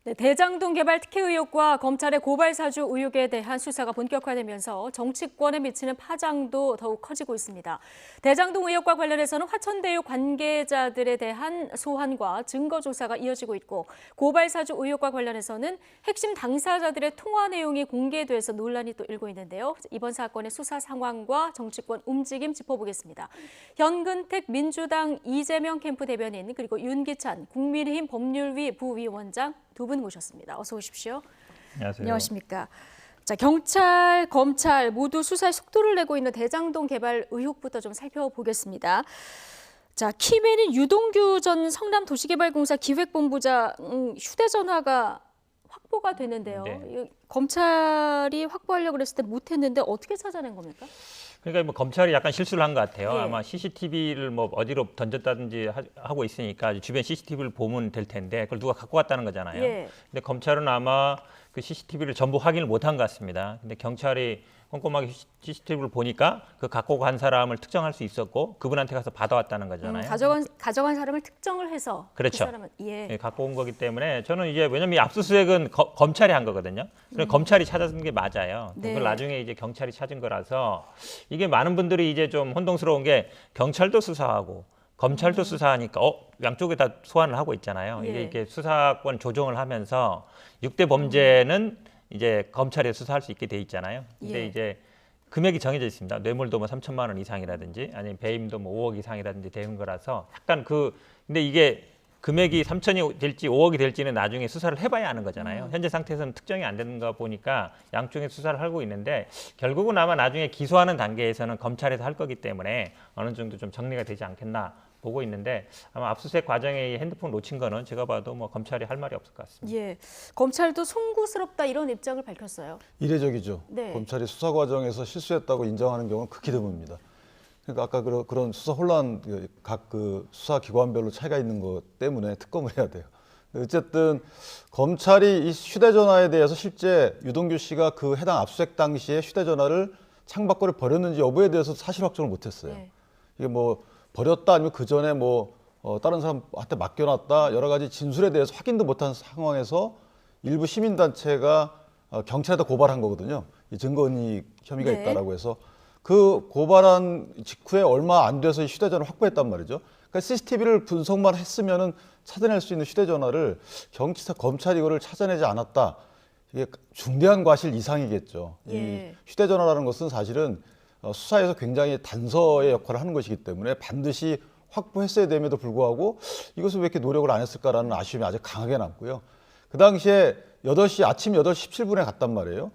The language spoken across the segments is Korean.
네, 대장동 개발 특혜 의혹과 검찰의 고발 사주 의혹에 대한 수사가 본격화되면서 정치권에 미치는 파장도 더욱 커지고 있습니다. 대장동 의혹과 관련해서는 화천대유 관계자들에 대한 소환과 증거 조사가 이어지고 있고, 고발 사주 의혹과 관련해서는 핵심 당사자들의 통화 내용이 공개돼서 논란이 또 일고 있는데요. 이번 사건의 수사 상황과 정치권 움직임 짚어보겠습니다. 현근택 민주당 이재명 캠프 대변인, 그리고 윤기찬 국민의힘 법률위 부위원장 두 분 모셨습니다. 어서 오십시오. 안녕하세요. 안녕하십니까. 자, 경찰, 검찰 모두 수사에 속도를 내고 있는 대장동 개발 의혹부터 좀 살펴보겠습니다. 자, 키맨인 유동규 전 성남도시개발공사 기획본부장 휴대전화가 확보가 되는데요. 네. 검찰이 확보하려고 했을 때 못했는데 어떻게 찾아낸 겁니까? 그러니까 뭐 검찰이 약간 실수를 한 것 같아요. 예. 아마 CCTV를 뭐 어디로 던졌다든지 하고 있으니까 주변 CCTV를 보면 될 텐데 그걸 누가 갖고 갔다는 거잖아요. 예. 근데 검찰은 아마 그 CCTV를 전부 확인을 못한 것 같습니다. 근데 경찰이 꼼꼼하게 CCTV를 보니까 그 갖고 간 사람을 특정할 수 있었고 그분한테 가서 받아왔다는 거잖아요. 가져간 사람을 특정을 해서 그렇죠. 그 사람은 예, 갖고 온 거기 때문에 저는 이제 왜냐면 이 압수수색은 검찰이 한 거거든요. 그래서 검찰이 찾은 게 맞아요. 네. 그걸 나중에 이제 경찰이 찾은 거라서 이게 많은 분들이 이제 좀 혼동스러운 게 경찰도 수사하고 검찰도 수사하니까 양쪽에 다 소환을 하고 있잖아요. 예. 이게 수사권 조정을 하면서 6대 범죄는 이제 검찰에 수사할 수 있게 돼 있잖아요. 근데 예. 이제 금액이 정해져 있습니다. 뇌물도 뭐 3천만 원 이상이라든지 아니면 배임도 뭐 5억 이상이라든지 되는 거라서 약간 근데 이게 금액이 3천이 될지 5억이 될지는 나중에 수사를 해봐야 아는 거잖아요. 현재 상태에서는 특정이 안 되는 거 보니까 양쪽에 수사를 하고 있는데 결국은 아마 나중에 기소하는 단계에서는 검찰에서 할 거기 때문에 어느 정도 좀 정리가 되지 않겠나 보고 있는데 아마 압수수색 과정에 핸드폰 놓친 거는 제가 봐도 뭐 검찰이 할 말이 없을 것 같습니다. 예, 검찰도 송구스럽다 이런 입장을 밝혔어요. 이례적이죠. 네. 검찰이 수사 과정에서 실수했다고 인정하는 경우는 극히 드뭅니다. 그러니까 아까 그런 수사 혼란, 각 그 수사 기관별로 차이가 있는 것 때문에 특검을 해야 돼요. 어쨌든 검찰이 이 휴대전화에 대해서 실제 유동규 씨가 그 해당 압수수색 당시에 휴대전화를 창밖으로 버렸는지 여부에 대해서 사실 확정을 못했어요. 네. 이게 뭐 버렸다 아니면 그 전에 뭐 다른 사람한테 맡겨놨다 여러 가지 진술에 대해서 확인도 못한 상황에서 일부 시민단체가 경찰에다 고발한 거거든요. 이 증거은닉 혐의가 네. 있다라고 해서 그 고발한 직후에 얼마 안 돼서 이 휴대전화를 확보했단 말이죠. 그러니까 CCTV를 분석만 했으면은 찾아낼 수 있는 휴대전화를 검찰이 이거를 찾아내지 않았다. 이게 중대한 과실 이상이겠죠. 예. 이 휴대전화라는 것은 사실은 수사에서 굉장히 단서의 역할을 하는 것이기 때문에 반드시 확보했어야 됨에도 불구하고 이것을 왜 이렇게 노력을 안 했을까라는 아쉬움이 아주 강하게 남고요. 그 당시에 아침 8시 17분에 갔단 말이에요.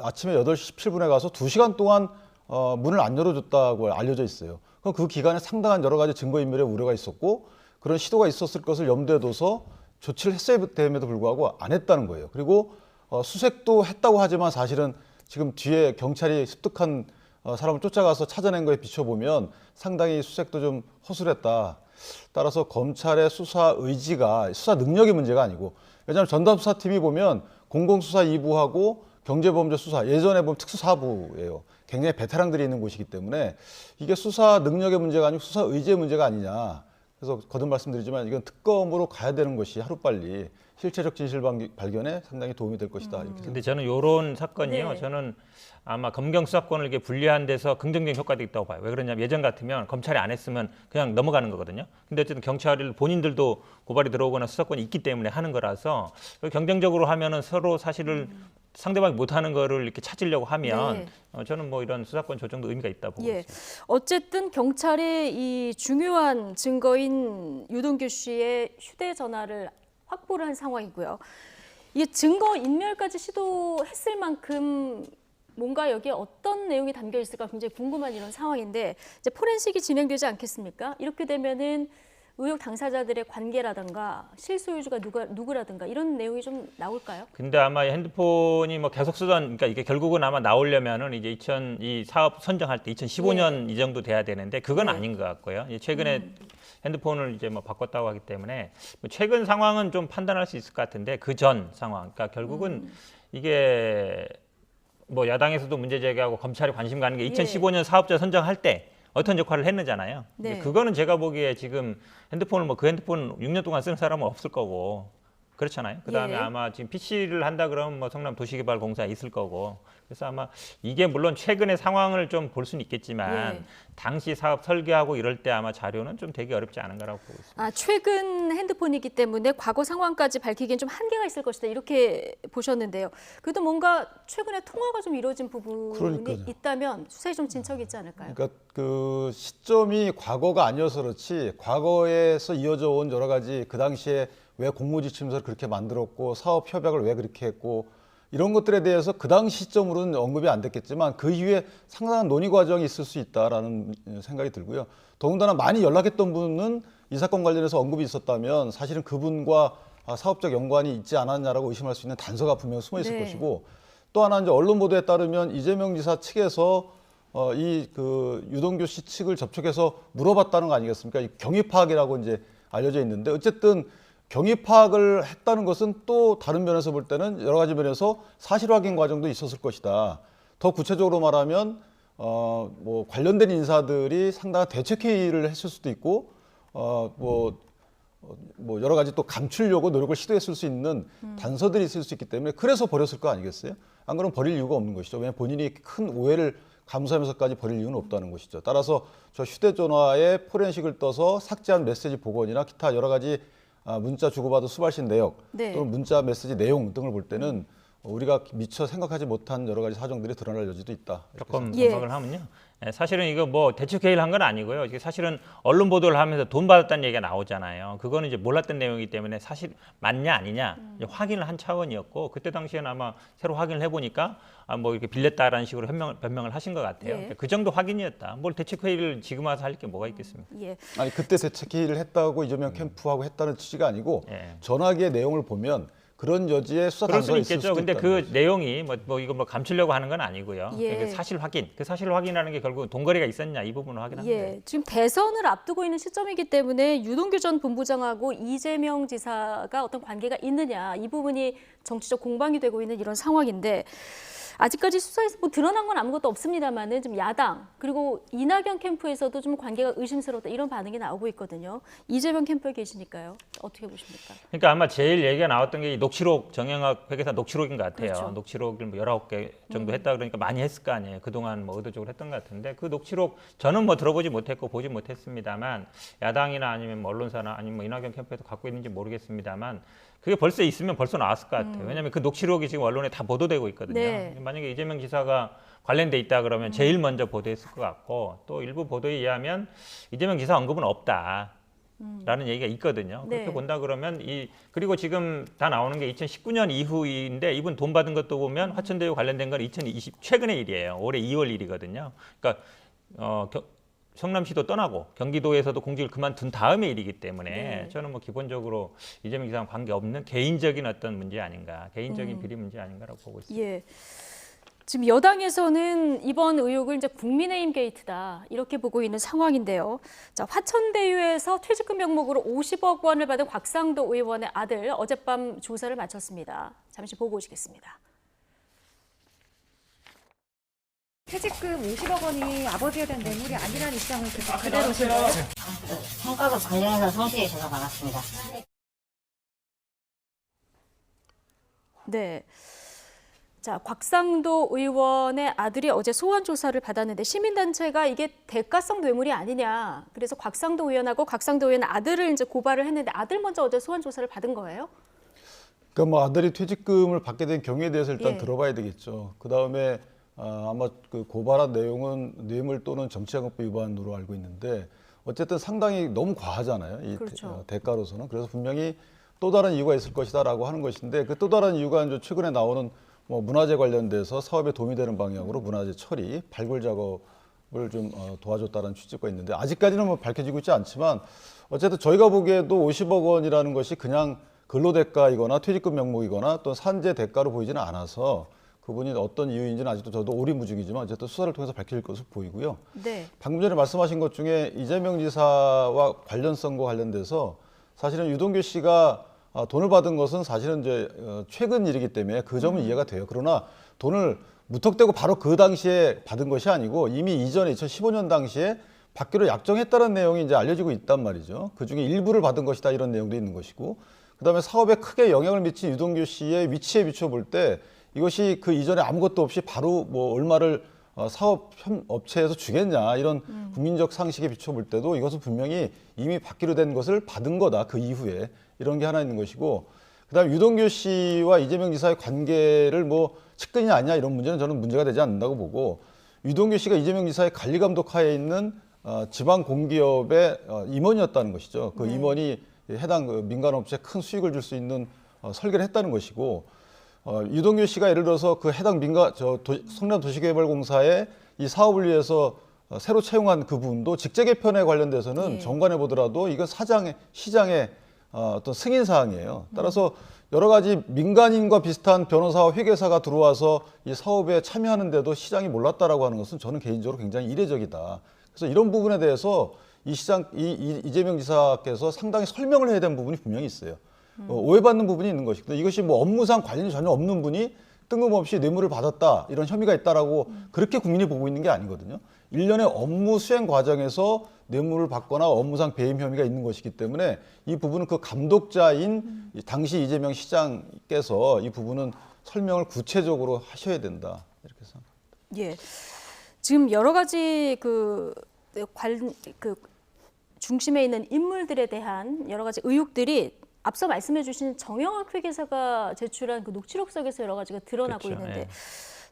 아침에 8시 17분에 가서 2시간 동안 문을 안 열어줬다고 알려져 있어요. 그럼 그 기간에 상당한 여러 가지 증거인멸의 우려가 있었고 그런 시도가 있었을 것을 염두에 둬서 조치를 했어야 됨에도 불구하고 안 했다는 거예요. 그리고 수색도 했다고 하지만 사실은 지금 뒤에 경찰이 습득한 사람을 쫓아가서 찾아낸 거에 비춰보면 상당히 수색도 좀 허술했다. 따라서 검찰의 수사 의지가 수사 능력의 문제가 아니고 왜냐하면 전담수사팀이 보면 공공수사 2부하고 경제범죄 수사 예전에 보면 특수사부예요. 굉장히 베테랑들이 있는 곳이기 때문에 이게 수사 능력의 문제가 아니고 수사 의지의 문제가 아니냐. 그래서 거듭 말씀드리지만 이건 특검으로 가야 되는 것이 하루빨리 실체적 진실 발견에 상당히 도움이 될 것이다. 이렇게 근데 저는 이런 사건이요. 네. 저는 아마 검경 수사권을 이렇게 분리한 데서 긍정적인 효과도 있다고 봐요. 왜 그러냐면 예전 같으면 검찰이 안 했으면 그냥 넘어가는 거거든요. 근데 어쨌든 경찰이 본인들도 고발이 들어오거나 수사권이 있기 때문에 하는 거라서 경쟁적으로 하면은 서로 사실을 상대방이 못하는 거를 이렇게 찾으려고 하면 저는 뭐 이런 수사권 조정도 의미가 있다 보고 예. 있습니다. 어쨌든 경찰이 이 중요한 증거인 유동규 씨의 휴대전화를 확보를 한 상황이고요. 이게 증거 인멸까지 시도했을 만큼 뭔가 여기에 어떤 내용이 담겨 있을까 굉장히 궁금한 이런 상황인데 이제 포렌식이 진행되지 않겠습니까? 이렇게 되면은 의혹 당사자들의 관계라든가 실소유주가 누구라든가 이런 내용이 좀 나올까요? 근데 아마 이 핸드폰이 뭐 계속 쓰던 그러니까 이게 결국은 아마 나오려면은 이제 이 사업 선정할 때 2015년 이 정도 돼야 되는데 그건 아닌 것 같고요. 이제 최근에 핸드폰을 이제 뭐 바꿨다고 하기 때문에 뭐 최근 상황은 좀 판단할 수 있을 것 같은데 그 전 상황, 그러니까 결국은 이게 뭐 야당에서도 문제 제기하고 검찰이 관심 가는 게 2015년 사업자 선정할 때 어떤 역할을 했느잖아요. 네. 그거는 제가 보기에 지금 핸드폰을 뭐 그 핸드폰 6년 동안 쓰는 사람은 없을 거고 그렇잖아요. 그다음에 예. 아마 지금 PC를 한다 그러면 뭐 성남 도시개발공사 있을 거고. 그래서 아마 이게 물론 최근의 상황을 좀 볼 수는 있겠지만 예. 당시 사업 설계하고 이럴 때 아마 자료는 좀 되게 어렵지 않은가라고 보고 있습니다. 아, 최근 핸드폰이기 때문에 과거 상황까지 밝히기엔 좀 한계가 있을 것이다 이렇게 보셨는데요. 그래도 뭔가 최근에 통화가 좀 이루어진 부분이 그러니까요. 있다면 수사에 좀 진척이 있지 않을까요? 그러니까 그 시점이 과거가 아니어서 그렇지 과거에서 이어져 온 여러 가지 그 당시에 왜 공모지침서를 그렇게 만들었고 사업 협약을 왜 그렇게 했고 이런 것들에 대해서 그 당시 시점으로는 언급이 안 됐겠지만 그 이후에 상당한 논의 과정이 있을 수 있다라는 생각이 들고요. 더군다나 많이 연락했던 분은 이 사건 관련해서 언급이 있었다면 사실은 그분과 사업적 연관이 있지 않았냐라고 의심할 수 있는 단서가 분명 숨어 있을 네. 것이고 또 하나 이제 언론 보도에 따르면 이재명 지사 측에서 이 그 유동규 씨 측을 접촉해서 물어봤다는 거 아니겠습니까? 이 경위 파악이라고 이제 알려져 있는데 어쨌든 경위 파악을 했다는 것은 또 다른 면에서 볼 때는 여러 가지 면에서 사실 확인 과정도 있었을 것이다. 더 구체적으로 말하면 뭐 관련된 인사들이 상당한 대책 회의를 했을 수도 있고 뭐 여러 가지 또 감추려고 노력을 시도했을 수 있는 단서들이 있을 수 있기 때문에 그래서 버렸을 거 아니겠어요? 안 그러면 버릴 이유가 없는 것이죠. 왜냐하면 본인이 큰 오해를 감수하면서까지 버릴 이유는 없다는 것이죠. 따라서 저 휴대전화에 포렌식을 떠서 삭제한 메시지 복원이나 기타 여러 가지 문자 주고받은 수발신 내역 네. 또는 문자 메시지 내용 등을 볼 때는 우리가 미처 생각하지 못한 여러 가지 사정들이 드러날 여지도 있다. 이렇게 조금 예. 분석을 하면요. 사실은 이거 뭐 대책 회의를 한 건 아니고요. 이게 사실은 언론 보도를 하면서 돈 받았다는 얘기가 나오잖아요. 그거는 이제 몰랐던 내용이기 때문에 사실 맞냐 아니냐 이제 확인을 한 차원이었고 그때 당시에는 아마 새로 확인을 해보니까 뭐 이렇게 빌렸다라는 식으로 변명을 하신 것 같아요. 예. 그 정도 확인이었다. 뭘 대책 회의를 지금 와서 할 게 뭐가 있겠습니까? 예. 아니 그때 대책 회의를 했다고 이재명 캠프하고 했다는 취지가 아니고 예. 전화기의 내용을 보면 그런 여지의 수사 그럴 단서가 수는 있을 있겠죠. 수도 근데 있다는 그 거죠. 내용이 뭐 이거 뭐 감추려고 하는 건 아니고요. 예. 그 사실 확인, 그 사실 확인하는 게 결국 돈거래가 있었냐 이 부분을 확인하는 거예요. 예, 지금 대선을 앞두고 있는 시점이기 때문에 유동규 전 본부장하고 이재명 지사가 어떤 관계가 있느냐 이 부분이 정치적 공방이 되고 있는 이런 상황인데 아직까지 수사에서 뭐 드러난 건 아무것도 없습니다만은 좀 야당 그리고 이낙연 캠프에서도 좀 관계가 의심스럽다 이런 반응이 나오고 있거든요. 이재명 캠프에 계시니까요. 어떻게 보십니까? 그러니까 아마 제일 얘기가 나왔던 게 이 녹취록 정영학 회계사 녹취록인 것 같아요. 그렇죠. 녹취록을 뭐 19개 정도 했다 그러니까 많이 했을 거 아니에요. 그동안 뭐 의도적으로 했던 것 같은데 그 녹취록 저는 뭐 들어보지 못했고 보지 못했습니다만 야당이나 아니면 뭐 언론사나 아니면 뭐 이낙연 캠프에서 갖고 있는지 모르겠습니다만 그게 벌써 있으면 벌써 나왔을 것 같아요. 왜냐하면 그 녹취록이 지금 언론에 다 보도되고 있거든요. 네. 만약에 이재명 지사가 관련돼 있다 그러면 제일 먼저 보도했을 것 같고 또 일부 보도에 의하면 이재명 지사 언급은 없다. 라는 얘기가 있거든요. 그렇게 네. 본다 그러면 그리고 지금 다 나오는 게 2019년 이후인데 이분 돈 받은 것도 보면 화천대유 관련된 건 2020 최근의 일이에요. 올해 2월 일이거든요. 그러니까 성남시도 떠나고 경기도에서도 공직을 그만둔 다음의 일이기 때문에 네. 저는 뭐 기본적으로 이재명 지사랑 관계 없는 개인적인 어떤 문제 아닌가, 개인적인 비리 문제 아닌가라고 보고 있습니다. 예. 지금 여당에서는 이번 의혹을 이제 국민의힘 게이트다 이렇게 보고 있는 상황인데요. 자, 화천대유에서 퇴직금 명목으로 50억 원을 받은 곽상도 의원의 아들 어젯밤 조사를 마쳤습니다. 잠시 보고 오시겠습니다. 퇴직금 50억 원이 아버지에 대한 뇌물이 아니라는 입장을 계속 그대로 들어요. 성과급 관련해서 성실히 조사 받았습니다. 네. 자, 곽상도 의원의 아들이 어제 소환 조사를 받았는데 시민단체가 이게 대가성 뇌물이 아니냐. 그래서 곽상도 의원하고 곽상도 의원 아들을 이제 고발을 했는데 아들 먼저 어제 소환 조사를 받은 거예요? 그러니까 뭐 아들이 퇴직금을 받게 된 경우에 대해서 일단 예. 들어봐야 되겠죠. 그 다음에 아마 그 고발한 내용은 뇌물 또는 정치자금법 위반으로 알고 있는데 어쨌든 상당히 너무 과하잖아요. 이 그렇죠. 대가로서는. 그래서 분명히 또 다른 이유가 있을 것이다라고 하는 것인데 그 또 다른 이유가 이제 최근에 나오는 뭐 문화재 관련돼서 사업에 도움이 되는 방향으로 문화재 처리, 발굴 작업을 좀 도와줬다는 취지가 있는데 아직까지는 뭐 밝혀지고 있지 않지만 어쨌든 저희가 보기에도 50억 원이라는 것이 그냥 근로대가이거나 퇴직금 명목이거나 또 산재 대가로 보이지는 않아서 그분이 어떤 이유인지는 아직도 저도 오리무중이지만 어쨌든 수사를 통해서 밝힐 것으로 보이고요. 네. 방금 전에 말씀하신 것 중에 이재명 지사와 관련성과 관련돼서 사실은 유동규 씨가 돈을 받은 것은 사실은 이제 최근 일이기 때문에 그 점은 이해가 돼요. 그러나 돈을 무턱대고 바로 그 당시에 받은 것이 아니고 이미 이전에 2015년 당시에 받기로 약정했다는 내용이 이제 알려지고 있단 말이죠. 그 중에 일부를 받은 것이다 이런 내용도 있는 것이고 그다음에 사업에 크게 영향을 미친 유동규 씨의 위치에 비춰볼 때 이것이 그 이전에 아무것도 없이 바로 뭐 얼마를 사업 업체에서 주겠냐 이런 국민적 상식에 비춰볼 때도 이것은 분명히 이미 받기로 된 것을 받은 거다. 그 이후에 이런 게 하나 있는 것이고, 그다음에 유동규 씨와 이재명 지사의 관계를 뭐 측근이냐 아니냐 이런 문제는 저는 문제가 되지 않는다고 보고, 유동규 씨가 이재명 지사의 관리 감독 하에 있는 지방 공기업의 임원이었다는 것이죠. 그 임원이 해당 그 민간업체에 큰 수익을 줄 수 있는 설계를 했다는 것이고, 유동규 씨가 예를 들어서 그 해당 성남도시개발공사에 이 사업을 위해서 새로 채용한 그 부분도 직제 개편에 관련돼서는 예. 정관해 보더라도 이건 시장의 어떤 승인 사항이에요. 따라서 여러 가지 민간인과 비슷한 변호사와 회계사가 들어와서 이 사업에 참여하는데도 시장이 몰랐다라고 하는 것은 저는 개인적으로 굉장히 이례적이다. 그래서 이런 부분에 대해서 이재명 지사께서 상당히 설명을 해야 되는 부분이 분명히 있어요. 오해받는 부분이 있는 것이고, 이것이 뭐 업무상 관련이 전혀 없는 분이 뜬금없이 뇌물을 받았다 이런 혐의가 있다라고 그렇게 국민이 보고 있는 게 아니거든요. 일련의 업무 수행 과정에서 뇌물을 받거나 업무상 배임 혐의가 있는 것이기 때문에 이 부분은 그 감독자인 당시 이재명 시장께서 이 부분은 설명을 구체적으로 하셔야 된다 이렇게 생각합니다. 예. 지금 여러 가지 그 중심에 있는 인물들에 대한 여러 가지 의혹들이 앞서 말씀해 주신 정영학 회계사가 제출한 그 녹취록석에서 여러 가지가 드러나고 그렇죠. 있는데, 예.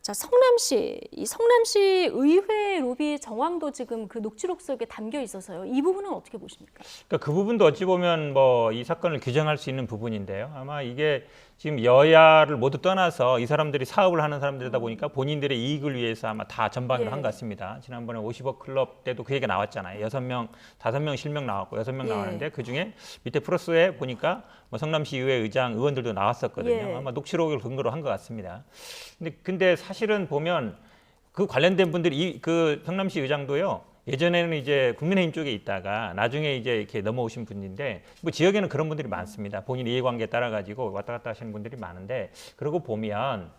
자, 이 성남시 의회 로비 정황도 지금 그 녹취록석에 담겨 있어서요. 이 부분은 어떻게 보십니까? 그러니까 그 부분도 어찌 보면 뭐 이 사건을 규정할 수 있는 부분인데요. 아마 이게 지금 여야를 모두 떠나서 이 사람들이 사업을 하는 사람들이다 보니까 본인들의 이익을 위해서 아마 다 전방위로 예. 한 것 같습니다. 지난번에 50억 클럽 때도 그 얘기가 나왔잖아요. 5명 실명 나왔고 6명 예. 나왔는데 그중에 밑에 플러스에 보니까 뭐 성남시 의회 의장 의원들도 나왔었거든요. 예. 아마 녹취록을 근거로 한 것 같습니다. 근데 사실은 보면 그 관련된 분들이 그 성남시 의장도요. 예전에는 이제 국민의힘 쪽에 있다가 나중에 이제 이렇게 넘어오신 분인데, 뭐 지역에는 그런 분들이 많습니다. 본인 이해관계에 따라 가지고 왔다 갔다 하시는 분들이 많은데, 그러고 보면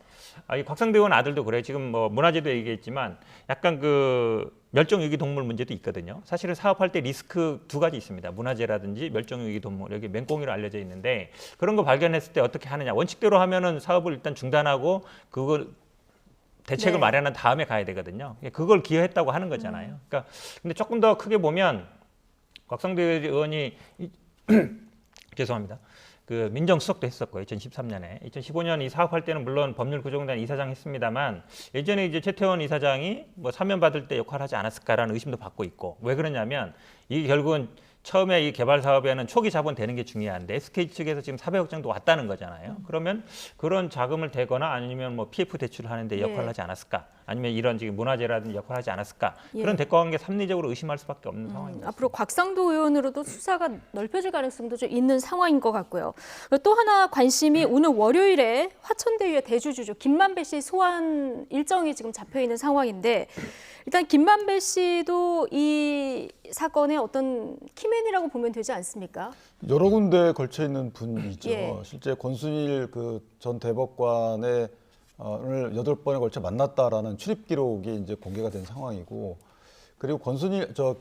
이 곽상도 의원 아들도 그래요. 지금 뭐 문화재도 얘기했지만 약간 그 멸종위기 동물 문제도 있거든요. 사실은 사업할 때 리스크 두 가지 있습니다. 문화재라든지 멸종위기 동물, 여기 맹꽁이로 알려져 있는데, 그런 거 발견했을 때 어떻게 하느냐. 원칙대로 하면은 사업을 일단 중단하고 그걸 대책을 네. 마련한 다음에 가야 되거든요. 그걸 기여했다고 하는 거잖아요. 그러니까 근데 조금 더 크게 보면 곽상도 의원이 죄송합니다. 그 민정수석도 했었고 2013년에 2015년 이 사업할 때는 물론 법률 구조공단 이사장 했습니다만, 예전에 이제 최태원 이사장이 뭐 사면 받을 때 역할을 하지 않았을까라는 의심도 받고 있고, 왜 그러냐면 이게 결국은 처음에 이 개발 사업에는 초기 자본 되는 게 중요한데 SK 측에서 지금 400억 정도 왔다는 거잖아요. 그러면 그런 자금을 대거나 아니면 뭐 PF 대출을 하는데 역할을 예. 하지 않았을까? 아니면 이런 지금 문화재라든지 역할을 하지 않았을까? 예. 그런 대가관계 합리적으로 의심할 수밖에 없는 상황입니다. 앞으로 곽상도 의원으로도 수사가 넓혀질 가능성도 좀 있는 상황인 것 같고요. 그리고 또 하나 관심이 오늘 월요일에 화천대유의 대주주죠. 김만배 씨 소환 일정이 지금 잡혀 있는 상황인데, 일단 김만배 씨도 이 사건의 어떤 키맨이라고 보면 되지 않습니까? 여러 군데 걸쳐 있는 분이죠. 예. 실제 권순일 그 전 대법관의 오늘 8번에 걸쳐 만났다라는 출입 기록이 이제 공개가 된 상황이고, 그리고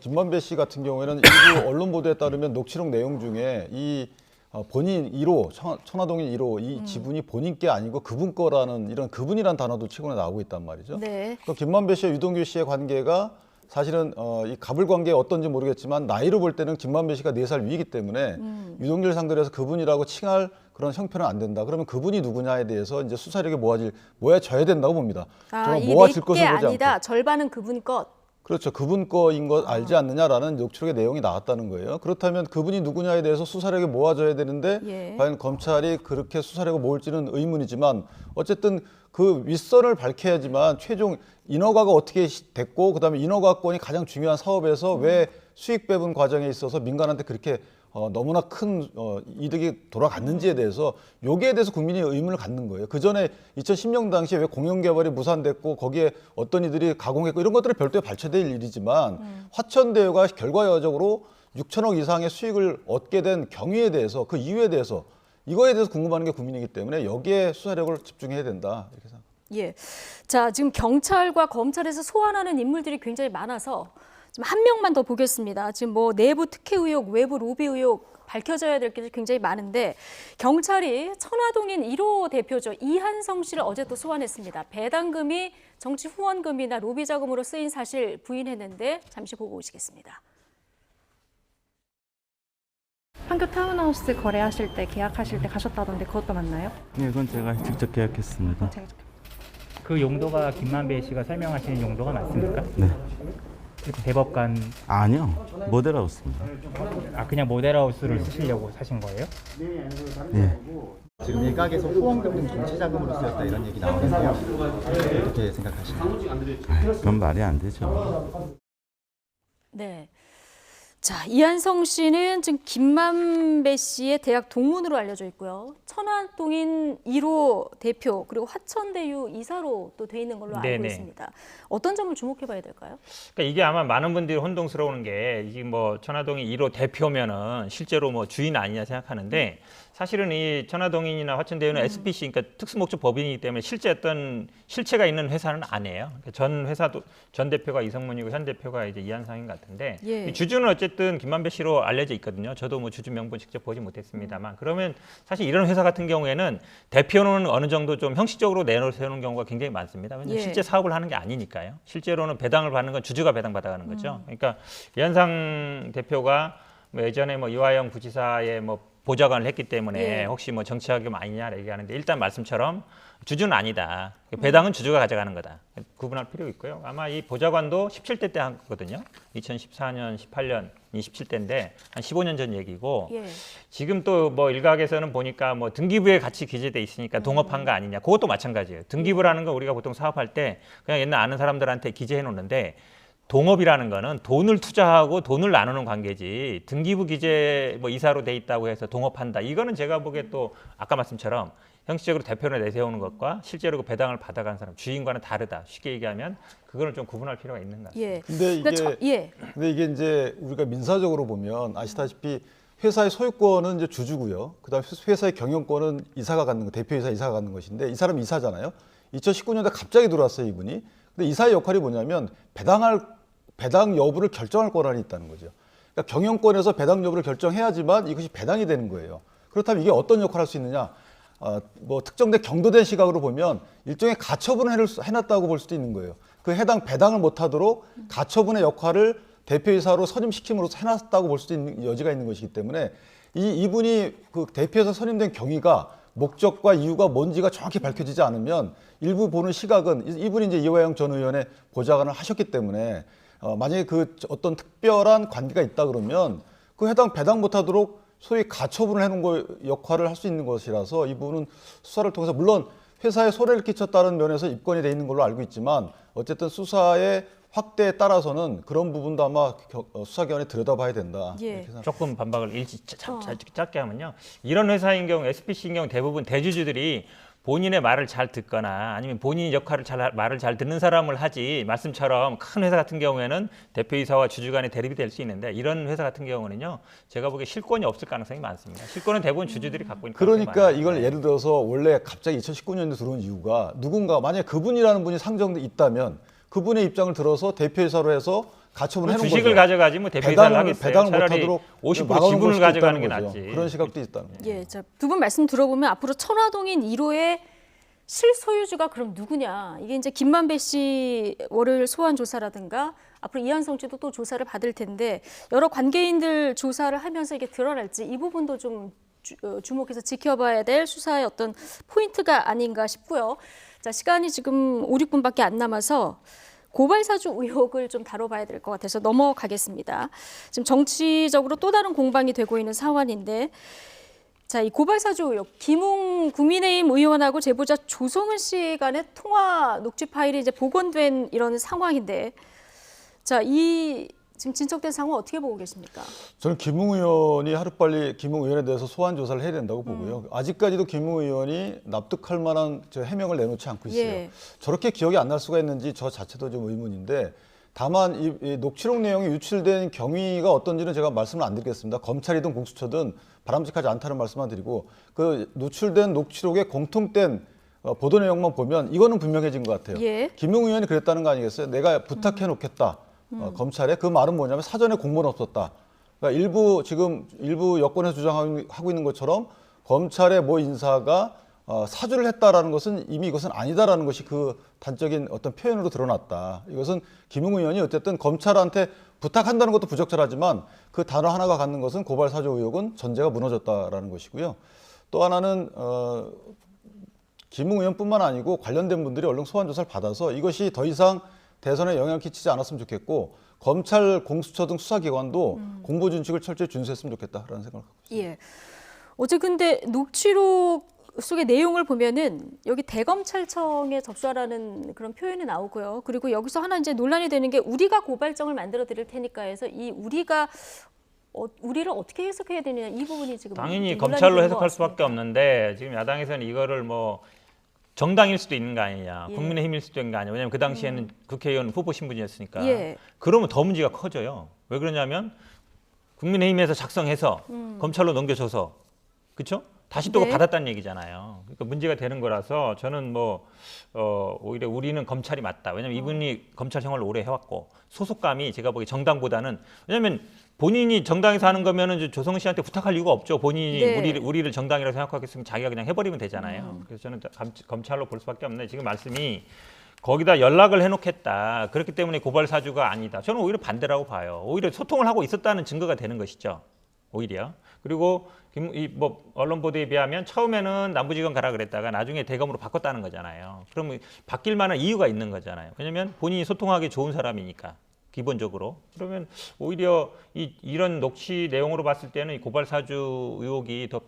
김만배 씨 같은 경우에는 일부 언론 보도에 따르면 녹취록 내용 중에 이 본인 1호 천화동인 1호 이 지분이 본인 게 아니고 그분 거라는 이런 그분이란 단어도 최근에 나오고 있단 말이죠. 네. 그러니까 김만배 씨와 유동규 씨의 관계가 사실은 이 갑을 관계가 어떤지 모르겠지만 나이로 볼 때는 김만배 씨가 4살 위이기 때문에 유동규를 상대로 해서 그분이라고 칭할 그런 형편은 안 된다. 그러면 그분이 누구냐에 대해서 이제 수사력이 모아져야 된다고 봅니다. 정말 이 모아질 몇 개 것을 보지 아니다. 않고. 절반은 그분 것. 그렇죠. 그분 거인 것 알지 않느냐라는 녹취록의 내용이 나왔다는 거예요. 그렇다면 그분이 누구냐에 대해서 수사력이 모아져야 되는데 예. 과연 검찰이 그렇게 수사력을 모을지는 의문이지만, 어쨌든 그 윗선을 밝혀야지만 최종 인허가가 어떻게 됐고 그다음에 인허가권이 가장 중요한 사업에서 왜 수익 배분 과정에 있어서 민간한테 그렇게 너무나 큰 이득이 돌아갔는지에 대해서, 여기에 대해서 국민이 의문을 갖는 거예요. 그 전에 2010년 당시에 왜 공영개발이 무산됐고 거기에 어떤 이들이 가공했고 이런 것들은 별도에 밝혀질 일이지만 화천대유가 결과적으로 6천억 이상의 수익을 얻게 된 경위에 대해서, 그 이유에 대해서, 이거에 대해서 궁금해하는 게 국민이기 때문에 여기에 수사력을 집중해야 된다 이렇게 생각합니다. 예. 자, 지금 경찰과 검찰에서 소환하는 인물들이 굉장히 많아서 좀 한 명만 더 보겠습니다. 지금 뭐 내부 특혜 의혹, 외부 로비 의혹 밝혀져야 될 게 굉장히 많은데 경찰이 천화동인 1호 대표죠. 이한성 씨를 어제 또 소환했습니다. 배당금이 정치 후원금이나 로비 자금으로 쓰인 사실 부인했는데 잠시 보고 오시겠습니다. 판교 타운하우스 거래하실 때 계약하실 때 가셨다던데 그것도 맞나요? 네, 그건 제가 직접 계약했습니다. 그 용도가 김만배 씨가 설명하시는 용도가 맞습니까? 네. 대법관 아니요, 모델하우스입니다. 그냥 모델하우스를 쓰시려고 사신 거예요? 네. 지금 일각에서 후원금 등 정치 자금으로 쓰였다 이런 얘기 나오는데요. 어떻게 생각하시나요? 그건 말이 안 되죠. 네. 자, 이한성 씨는 지금 김만배 씨의 대학 동문으로 알려져 있고요. 천화동인 1호 대표 그리고 화천대유 이사로 또 돼 있는 걸로 알고 네네. 있습니다. 어떤 점을 주목해 봐야 될까요? 그러니까 이게 아마 많은 분들이 혼동스러우는 게 이게 뭐 천화동인 1호 대표면은 실제로 뭐 주인 아니냐 생각하는데 사실은 이 천화동인이나 화천대유는 SPC 그러니까 특수목적 법인이기 때문에 실제 어떤 실체가 있는 회사는 아니에요. 그러니까 전 회사도 전 대표가 이성문이고 현 대표가 이제 이한상인 같은데 예. 이 주주는 어쨌든 김만배 씨로 알려져 있거든요. 저도 뭐 주주 명분 직접 보지 못했습니다만 그러면 사실 이런 회사 같은 경우에는 대표는 어느 정도 좀 형식적으로 내세우는 경우가 굉장히 많습니다. 왜냐하면 예. 실제 사업을 하는 게 아니니까요. 실제로는 배당을 받는 건 주주가 배당 받아가는 거죠. 그러니까 이한상 대표가 뭐 예전에 뭐 이화영 부지사의 뭐 보좌관을 했기 때문에 예. 혹시 뭐 정치자금 아니냐 얘기하는데 일단 말씀처럼 주주는 아니다. 배당은 주주가 가져가는 거다. 구분할 필요 있고요. 아마 이 보좌관도 17대 때 한 거거든요. 2014년, 18년, 27대인데 한 15년 전 얘기고 예. 지금 또 뭐 일각에서는 보니까 뭐 등기부에 같이 기재돼 있으니까 동업한 거 아니냐. 그것도 마찬가지예요. 등기부라는 거 우리가 보통 사업할 때 그냥 옛날 아는 사람들한테 기재해 놓는데 동업이라는 거는 돈을 투자하고 돈을 나누는 관계지 등기부 기재 뭐 이사로 돼 있다고 해서 동업한다. 이거는 제가 보기에 또 아까 말씀처럼 형식적으로 대표를 내세우는 것과 실제로 그 배당을 받아간 사람 주인과는 다르다. 쉽게 얘기하면 그거는 좀 구분할 필요가 있는 것 같습니다. 예. 근데 이게 예. 근데 이게 이제 우리가 민사적으로 보면 아시다시피 회사의 소유권은 이제 주주고요. 그다음에 회사의 경영권은 이사가 갖는 거, 대표이사 이사가 갖는 것인데 이 사람이 이사잖아요. 2019년에 갑자기 들어왔어요, 이분이. 근데 이사의 역할이 뭐냐면 배당 여부를 결정할 권한이 있다는 거죠. 그러니까 경영권에서 배당 여부를 결정해야지만 이것이 배당이 되는 거예요. 그렇다면 이게 어떤 역할을 할 수 있느냐? 뭐 특정된 경도된 시각으로 보면 일종의 가처분을 해놨다고 볼 수도 있는 거예요. 그 해당 배당을 못하도록 가처분의 역할을 대표이사로 선임시킴으로써 해놨다고 볼 수도 있는 여지가 있는 것이기 때문에 이분이 그 대표이사 선임된 경위가 목적과 이유가 뭔지가 정확히 밝혀지지 않으면 일부 보는 시각은 이분이 이제 이화영 전 의원의 보좌관을 하셨기 때문에 만약에 그 어떤 특별한 관계가 있다 그러면 그 해당 배당 못하도록 소위 가처분을 해놓은 거 역할을 할 수 있는 것이라서 이분은 수사를 통해서 물론 회사에 손해를 끼쳤다는 면에서 입건이 돼 있는 걸로 알고 있지만 어쨌든 수사의 확대에 따라서는 그런 부분도 아마 수사기관에 들여다봐야 된다. 예. 이렇게 생각합니다. 조금 반박을 짧게 하면요. 이런 회사인 경우, SPC인 경우 대부분 대주주들이 본인의 말을 잘 듣거나 아니면 본인 역할을 말을 잘 듣는 사람을 하지 말씀처럼 큰 회사 같은 경우에는 대표이사와 주주 간의 대립이 될 수 있는데 이런 회사 같은 경우는요. 제가 보기에 실권이 없을 가능성이 많습니다. 실권은 대부분 주주들이 갖고 있는 그러니까 이걸 예를 들어서 원래 갑자기 2019년에 들어온 이유가 누군가 만약에 그분이라는 분이 상정돼 있다면 그분의 입장을 들어서 대표이사로 해서 가처분을 해놓은 주식을 거죠. 가져가지 뭐 대표이사를 하겠어요. 배당을 차라리 못하도록 50% 지분을 가져가는 게 거죠. 낫지. 그런 시각도 있다는 거죠. 예, 두 분 말씀 들어보면 앞으로 천화동인 1호의 실소유주가 그럼 누구냐? 이게 이제 김만배 씨 월요일 소환 조사라든가 앞으로 이한성 씨도 또 조사를 받을 텐데 여러 관계인들 조사를 하면서 이게 드러날지 이 부분도 좀 주목해서 지켜봐야 될 수사의 어떤 포인트가 아닌가 싶고요. 자, 시간이 지금 5, 6분밖에 안 남아서 고발사주 의혹을 좀 다뤄봐야 될 것 같아서 넘어가겠습니다. 지금 정치적으로 또 다른 공방이 되고 있는 상황인데 자, 이 고발사주 의혹, 김웅 국민의힘 의원하고 제보자 조성은 씨 간의 통화 녹취 파일이 이제 복원된 이런 상황인데 자, 이 지금 진척된 상황 어떻게 보고 계십니까? 저는 김웅 의원이 하루빨리 김웅 의원에 대해서 소환 조사를 해야 된다고 보고요. 아직까지도 김웅 의원이 납득할 만한 해명을 내놓지 않고 있어요. 예. 저렇게 기억이 안 날 수가 있는지 저 자체도 좀 의문인데 다만 이 녹취록 내용이 유출된 경위가 어떤지는 제가 말씀을 안 드리겠습니다. 검찰이든 공수처든 바람직하지 않다는 말씀만 드리고 그 노출된 녹취록의 공통된 보도 내용만 보면 이거는 분명해진 것 같아요. 예. 김웅 의원이 그랬다는 거 아니겠어요? 내가 부탁해 놓겠다. 검찰에 그 말은 뭐냐면 사전에 공문 없었다. 그러니까 일부 여권에서 주장하고 있는 것처럼 검찰의 모 인사가 사주를 했다라는 것은 이미 이것은 아니다라는 것이 그 단적인 어떤 표현으로 드러났다. 이것은 김웅 의원이 어쨌든 검찰한테 부탁한다는 것도 부적절하지만 그 단어 하나가 갖는 것은 고발 사주 의혹은 전제가 무너졌다라는 것이고요. 또 하나는 김웅 의원뿐만 아니고 관련된 분들이 얼른 소환 조사를 받아서 이것이 더 이상 대선에 영향을 끼치지 않았으면 좋겠고 검찰, 공수처 등 수사기관도 공보 준칙을 철저히 준수했으면 좋겠다라는 생각을 갖고 있습니다. 예. 어제 근데 녹취록 속의 내용을 보면은 여기 대검찰청에 접수하라는 그런 표현이 나오고요. 그리고 여기서 하나 이제 논란이 되는 게 우리가 고발장을 만들어 드릴 테니까 해서 이 우리를 어떻게 해석해야 되느냐 이 부분이 지금 당연히 논란이 검찰로 되는 것 해석할 수밖에 같습니다. 없는데 지금 야당에서는 이거를 뭐 정당일 수도 있는 거 아니냐, 예. 국민의힘일 수도 있는 거 아니냐. 왜냐하면 그 당시에는 국회의원 후보 신분이었으니까. 예. 그러면 더 문제가 커져요. 왜 그러냐면 국민의힘에서 작성해서 검찰로 넘겨줘서 그렇죠? 다시 또 네. 받았다는 얘기잖아요. 그러니까 문제가 되는 거라서 저는 뭐 오히려 우리는 검찰이 맞다. 왜냐하면 이분이 검찰 생활을 오래 해왔고 소속감이 제가 보기 정당보다는 왜냐하면 본인이 정당에서 하는 거면은 이제 조성은 씨한테 부탁할 이유가 없죠. 본인이 네. 우리를 정당이라고 생각하겠으면 자기가 그냥 해버리면 되잖아요. 그래서 저는 검찰로 볼 수밖에 없는데 지금 말씀이 거기다 연락을 해놓겠다. 그렇기 때문에 고발 사주가 아니다. 저는 오히려 반대라고 봐요. 오히려 소통을 하고 있었다는 증거가 되는 것이죠. 오히려. 그리고 뭐 언론 보도에 비하면 처음에는 남부지검 가라 그랬다가 나중에 대검으로 바꿨다는 거잖아요. 그러면 바뀔 만한 이유가 있는 거잖아요. 왜냐하면 본인이 소통하기 좋은 사람이니까 기본적으로. 그러면 오히려 이런 녹취 내용으로 봤을 때는 이 고발 사주 의혹이 더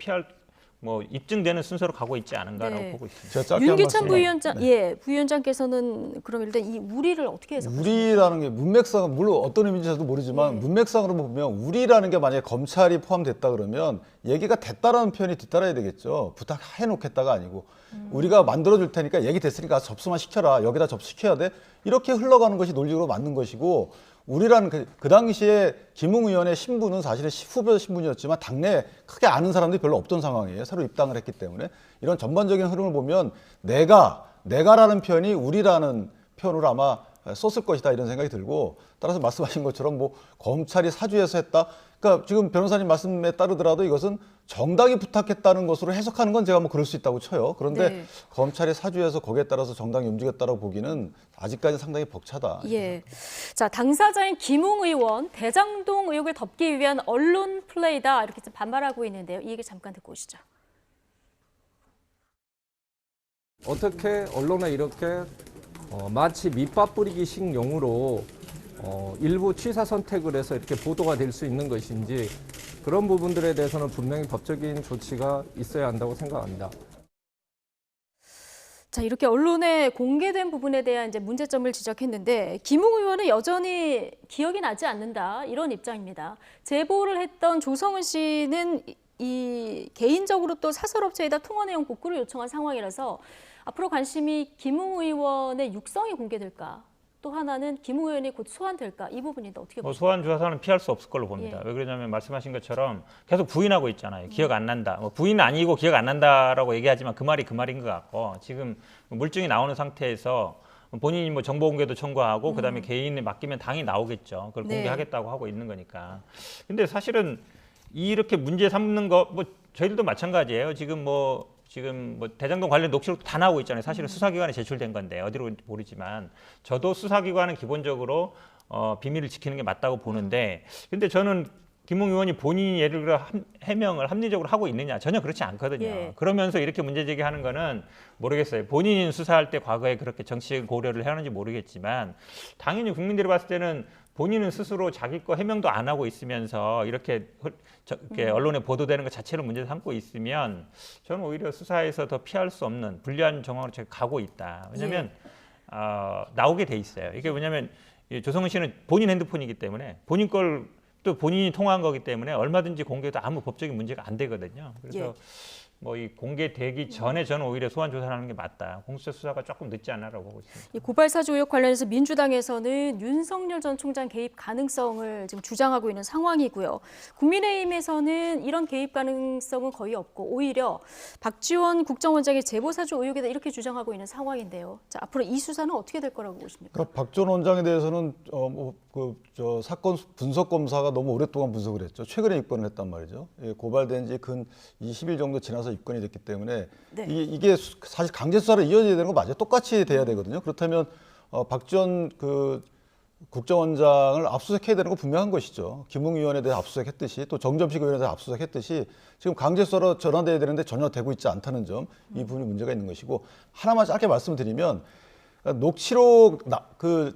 뭐 입증되는 순서로 가고 있지 않은가라고 네. 보고 있습니다. 제가 짧게 한 윤기찬 말씀- 부위원장, 네. 예, 부위원장께서는 그럼 일단 이 우리를 어떻게 해석하십니까? 우리라는 게 문맥상 물론 어떤 의미인지 저도 모르지만 네. 문맥상으로 보면 우리라는 게 만약에 검찰이 포함됐다 그러면 얘기가 됐다라는 표현이 뒤따라야 되겠죠. 부탁해 놓겠다가 아니고 우리가 만들어 줄 테니까 얘기 됐으니까 접수만 시켜라. 여기다 접수시켜야 돼. 이렇게 흘러가는 것이 논리적으로 맞는 것이고 우리라는 그 당시에 김웅 의원의 신분은 사실은 후보 신분이었지만 당내에 크게 아는 사람들이 별로 없던 상황이에요. 새로 입당을 했기 때문에 이런 전반적인 흐름을 보면 내가라는 표현이 우리라는 표현으로 아마 썼을 것이다 이런 생각이 들고 따라서 말씀하신 것처럼 뭐 검찰이 사주해서 했다. 그러니까 지금 변호사님 말씀에 따르더라도 이것은 정당이 부탁했다는 것으로 해석하는 건 제가 뭐 그럴 수 있다고 쳐요. 그런데 네. 검찰이 사주해서 거기에 따라서 정당이 움직였다라고 보기는 아직까지 상당히 벅차다. 예. 자, 당사자인 김웅 의원 대장동 의혹을 덮기 위한 언론 플레이다 이렇게 좀 반발하고 있는데요. 이 얘기 잠깐 듣고 오시죠. 어떻게 언론에 이렇게 마치 밑밥 뿌리기식 용으로 일부 취사 선택을 해서 이렇게 보도가 될 수 있는 것인지 그런 부분들에 대해서는 분명히 법적인 조치가 있어야 한다고 생각합니다. 자, 이렇게 언론에 공개된 부분에 대한 이제 문제점을 지적했는데 김웅 의원은 여전히 기억이 나지 않는다 이런 입장입니다. 제보를 했던 조성은 씨는 이 개인적으로 또 사설업체에다 통화 내용 복구를 요청한 상황이라서 앞으로 관심이 김웅 의원의 육성이 공개될까? 또 하나는 김웅 의원이 곧 소환될까? 이 부분인데 어떻게 보십니까? 소환 조사는 피할 수 없을 걸로 봅니다. 예. 왜 그러냐면 말씀하신 것처럼 계속 부인하고 있잖아요. 기억 안 난다. 뭐 부인 아니고 기억 안 난다라고 얘기하지만 그 말이 그 말인 것 같고 지금 물증이 나오는 상태에서 본인이 뭐 정보 공개도 청구하고 그다음에 개인에 맡기면 당연히 나오겠죠. 그걸 네. 공개하겠다고 하고 있는 거니까. 근데 사실은 이렇게 문제 삼는 거 뭐 저희들도 마찬가지예요. 지금 뭐 대장동 관련 녹취록도 다 나오고 있잖아요. 사실은 수사기관에 제출된 건데 어디로 모르지만 저도 수사기관은 기본적으로 비밀을 지키는 게 맞다고 보는데 근데 저는 김웅 의원이 본인이 예를 들어 해명을 합리적으로 하고 있느냐 전혀 그렇지 않거든요. 예. 그러면서 이렇게 문제 제기하는 거는 모르겠어요. 본인이 수사할 때 과거에 그렇게 정치적 고려를 해왔는지 모르겠지만 당연히 국민들이 봤을 때는 본인은 스스로 자기 거 해명도 안 하고 있으면서 이렇게 언론에 보도되는 것 자체를 문제 삼고 있으면 저는 오히려 수사에서 더 피할 수 없는 불리한 정황으로 제가 가고 있다. 왜냐하면 나오게 돼 있어요. 이게 뭐냐면 조성은 씨는 본인 핸드폰이기 때문에 본인 걸 또 본인이 통화한 거기 때문에 얼마든지 공개도 아무 법적인 문제가 안 되거든요. 그래서 뭐 이 공개되기 전에 저는 오히려 소환 조사를 하는 게 맞다. 공수처 수사가 조금 늦지 않나라고 보고 있습니다. 이 고발 사주 의혹 관련해서 민주당에서는 윤석열 전 총장 개입 가능성을 지금 주장하고 있는 상황이고요. 국민의힘에서는 이런 개입 가능성은 거의 없고 오히려 박지원 국정원장의 제보 사주 의혹에다 이렇게 주장하고 있는 상황인데요. 자, 앞으로 이 수사는 어떻게 될 거라고 보십니까? 그러니까 박지원 원장에 대해서는 사건 분석 검사가 너무 오랫동안 분석을 했죠. 최근에 입건을 했단 말이죠. 예, 고발된 지 근 20일 정도 지나서 입건이 됐기 때문에 네. 이게 사실 강제 수사로 이어져야 되는 거 맞아요. 똑같이 돼야 되거든요. 그렇다면 박지원 국정원장을 압수수색해야 되는 거 분명한 것이죠. 김웅위원에 대해 압수수색했듯이 또 정점식 의원에 대해 압수수색했듯이 지금 강제 수사로 전환돼야 되는데 전혀 되고 있지 않다는 점, 이 부분이 문제가 있는 것이고, 하나만 짧게 말씀드리면 녹취록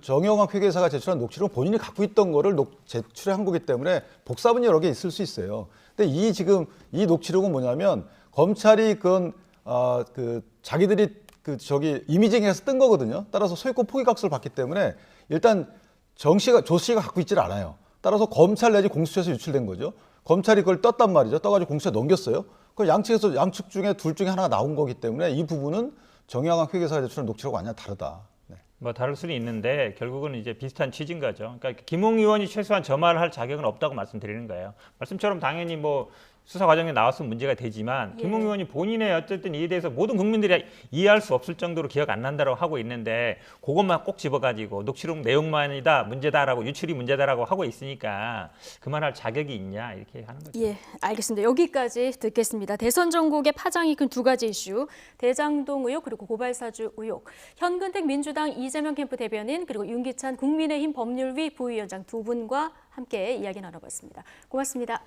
정영학 회계사가 제출한 녹취록 본인이 갖고 있던 거를 제출한 거기 때문에 복사본이 여러 개 있을 수 있어요. 근데 지금 이 녹취록은 뭐냐면 검찰이 자기들이 이미징해서 뜬 거거든요. 따라서 소유권 포기각서를 받기 때문에 일단 조 씨가 갖고 있질 않아요. 따라서 검찰 내지 공수처에서 유출된 거죠. 검찰이 그걸 떴단 말이죠. 떠가지고 공수처에 넘겼어요. 그 양측 중에 둘 중에 하나가 나온 거기 때문에 이 부분은 정영학 회계사가 제출한 녹취록과 완전히 다르다. 네. 뭐 다를 수는 있는데 결국은 이제 비슷한 취지인 거죠. 그러니까 김웅 의원이 최소한 저 말을 할 자격은 없다고 말씀드리는 거예요. 말씀처럼 당연히 뭐 수사 과정에 나왔으면 문제가 되지만 김웅 의원이 본인의 어쨌든 이에 대해서 모든 국민들이 이해할 수 없을 정도로 기억 안 난다고 하고 있는데 그것만 꼭 집어가지고 녹취록 내용만이다 문제다라고 유출이 문제다라고 하고 있으니까 그만할 자격이 있냐 이렇게 하는 거죠. 예, 알겠습니다. 여기까지 듣겠습니다. 대선 전국의 파장이 큰 두 가지 이슈, 대장동 의혹 그리고 고발사주 의혹, 현근택 민주당 이재명 캠프 대변인 그리고 윤기찬 국민의힘 법률위 부위원장 두 분과 함께 이야기 나눠봤습니다. 고맙습니다.